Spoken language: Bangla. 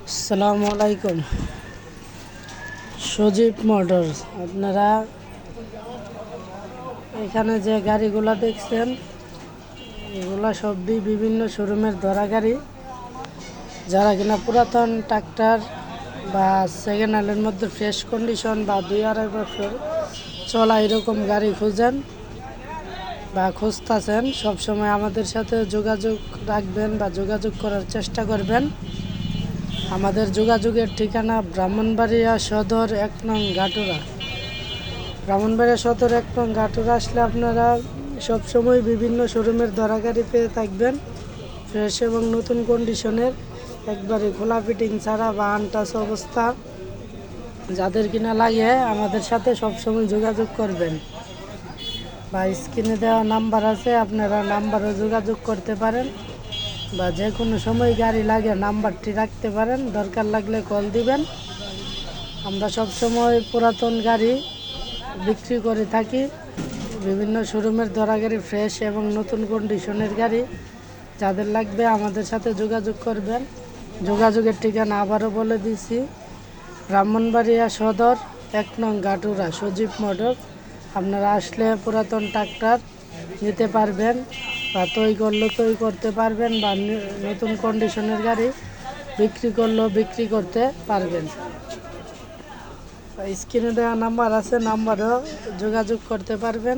আসসালামু আলাইকুম। সজীব মোটরস, আপনারা এখানে যে গাড়িগুলো দেখছেন এগুলা সবই বিভিন্ন শোরুমের ধরা গাড়ি। যারা কিনা পুরাতন ট্রাক্টর বা সেকেন্ড হ্যান্ডের মধ্যে ফ্রেশ কন্ডিশন বা 2-2.5 বছর চলা এরকম গাড়ি খুঁজেন বা খুঁজতেছেন, সবসময় আমাদের সাথে যোগাযোগ রাখবেন বা যোগাযোগ করার চেষ্টা করবেন। আমাদের যোগাযোগের ঠিকানা ব্রাহ্মণবাড়িয়া সদর 1 নং ঘাটুরা। ব্রাহ্মণবাড়িয়া সদর 1 নং ঘাটুরা আসলে আপনারা সবসময় বিভিন্ন শোরুমের ধরা গাড়ি পেয়ে থাকবেন, ফ্রেশ এবং নতুন কন্ডিশনের, একবারে খোলা ফিটিং ছাড়া বা আনটাচ অবস্থা। যাদের কিনা লাগে আমাদের সাথে সবসময় যোগাযোগ করবেন বা স্ক্রিনে দেওয়া নাম্বার আছে, আপনারা নাম্বারও যোগাযোগ করতে পারেন বা যে কোনো সময় গাড়ি লাগে নাম্বারটি রাখতে পারেন, দরকার লাগলে কল দিবেন। আমরা সব সময় পুরাতন গাড়ি বিক্রি করে থাকি, বিভিন্ন শোরুমের ধরা গাড়ি, ফ্রেশ এবং নতুন কন্ডিশনের গাড়ি। যাদের লাগবে আমাদের সাথে যোগাযোগ করবেন। যোগাযোগের ঠিকানা আবারও বলে দিছি, ব্রাহ্মণবাড়িয়া সদর 1 নং ঘাটুরা, সজীব মোটর। আপনারা আসলে পুরাতন ট্রাক্টর নিতে পারবেন বা তৈ করতে পারবেন বা নতুন কন্ডিশনের গাড়ি বিক্রি করলেও বিক্রি করতে পারবেন। স্ক্রিনে দেওয়া নাম্বার আছে, নাম্বারও যোগাযোগ করতে পারবেন।